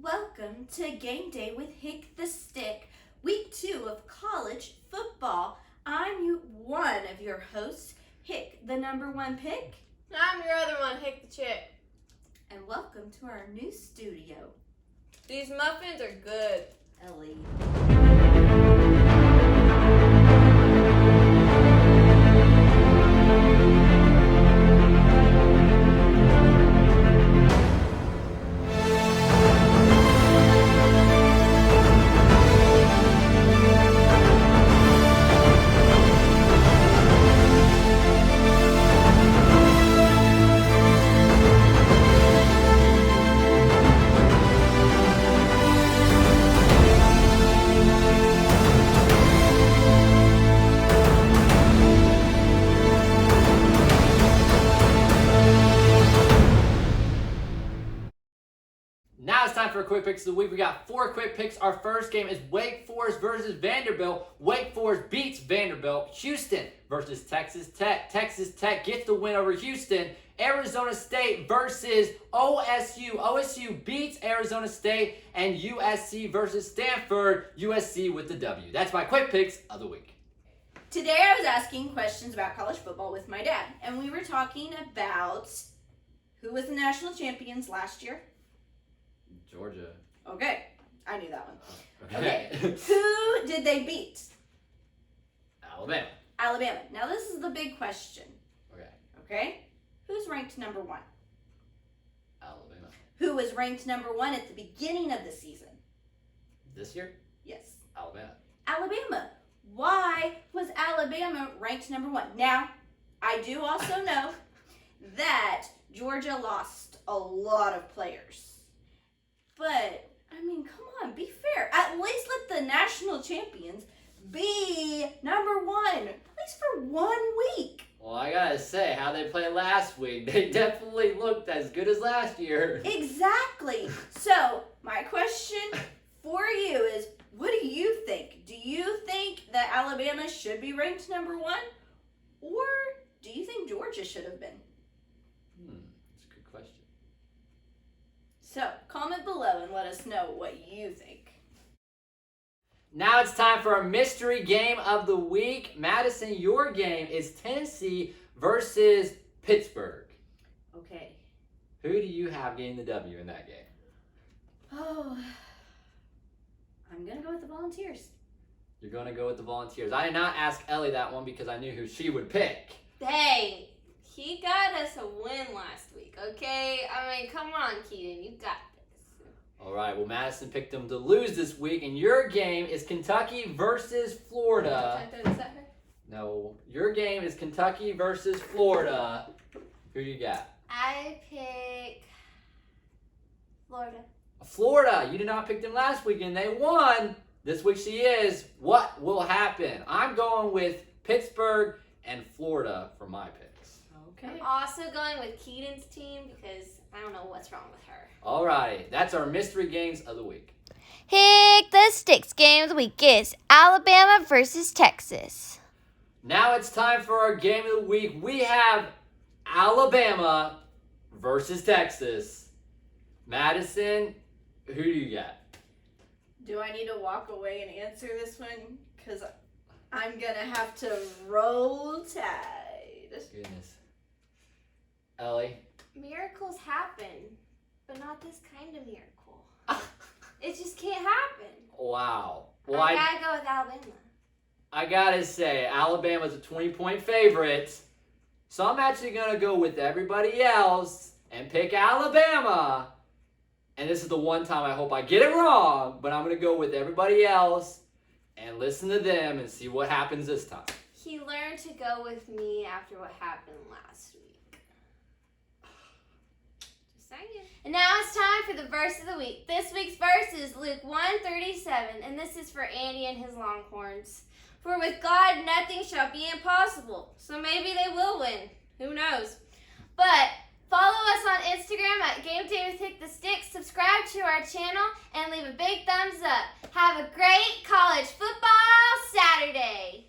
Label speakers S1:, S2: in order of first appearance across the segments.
S1: Welcome to Game Day with Hick the Stick, week 2 of college football. I'm one of your hosts, Hick, the number 1 pick.
S2: I'm your other one, Hick the Chick.
S1: And welcome to our new studio.
S2: These muffins are good.
S1: Ellie.
S3: Now it's time for quick picks of the week. We got 4 quick picks. Our first game is Wake Forest versus Vanderbilt. Wake Forest beats Vanderbilt. Houston versus Texas Tech. Texas Tech gets the win over Houston. Arizona State versus OSU. OSU beats Arizona State. And USC versus Stanford. USC with the W. That's my quick picks of the week.
S1: Today I was asking questions about college football with my dad, and we were talking about who was the national champions last year.
S3: Georgia.
S1: Okay, I knew that one.
S3: Okay.
S1: Who did they beat?
S3: Alabama.
S1: Alabama. Now this is the big question.
S3: Okay.
S1: Who's ranked number 1?
S3: Alabama.
S1: Who was ranked number 1 at the beginning of the season?
S3: This year?
S1: Yes.
S3: Alabama.
S1: Alabama. Why was Alabama ranked number 1? Now, I do also know that Georgia lost a lot of players. But, I mean, come on, be fair. At least let the national champions be number 1, at least for 1 week.
S3: Well, I gotta say, how they played last week, they definitely looked as good as last year.
S1: Exactly. So, my question for you is, what do you think? Do you think that Alabama should be ranked number 1? Or do you think Georgia should have been?
S3: That's a good question.
S1: So, comment below and let us know what you think.
S3: Now it's time for our mystery game of the week. Madison, your game is Tennessee versus Pittsburgh.
S1: Okay.
S3: Who do you have getting the W in that game?
S1: Oh, I'm going to go with the Volunteers.
S3: You're going to go with the Volunteers. I did not ask Ellie that one because I knew who she would pick.
S2: Hey, he got us a win last week, okay? I mean, come on, Keaton, you got this.
S3: All right, well, Madison picked them to lose this week, and your game is Kentucky versus Florida.
S2: Is that her?
S3: No, your game is Kentucky versus Florida. Who you got?
S2: I pick Florida.
S3: Florida. You did not pick them last week, and they won. This week she is. What will happen? I'm going with Pittsburgh and Florida for my picks.
S1: Okay.
S2: I'm also going with Keaton's team because I don't know what's wrong with her.
S3: All righty. That's our mystery games of the week.
S4: Hick the Sticks game of the week is Alabama versus Texas.
S3: Now it's time for our game of the week. We have Alabama versus Texas. Madison, who do you got?
S1: Do I need to walk away and answer this one? Because I'm going to have to roll tide.
S3: Goodness. Ellie?
S2: Miracles happen, but not this kind of miracle. It just can't happen.
S3: Wow. Well,
S2: I gotta go with Alabama.
S3: I gotta say, Alabama's a 20-point favorite. So I'm actually gonna go with everybody else and pick Alabama. And this is the one time I hope I get it wrong, but I'm gonna go with everybody else and listen to them and see what happens this time.
S2: He learned to go with me after what happened last week. Just saying. And now it's time for the verse of the week. This week's verse is Luke 1:37, and this is for Andy and his Longhorns. For with God nothing shall be impossible. So maybe they will win. Who knows? But follow us on Instagram at Gameday with Hick the Stick. Subscribe to our channel and leave a big thumbs up. Have a great college football Saturday.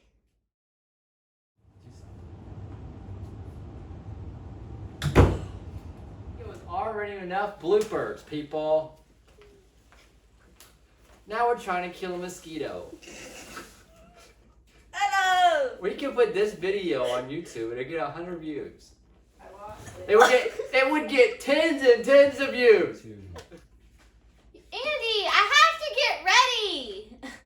S3: It was already enough bloopers, people. Now we're trying to kill a mosquito.
S1: Hello.
S3: We can put this video on YouTube and it'd get 100 views.
S1: I lost it.
S3: It would get tens and tens of views.
S2: Andy, I have to get ready.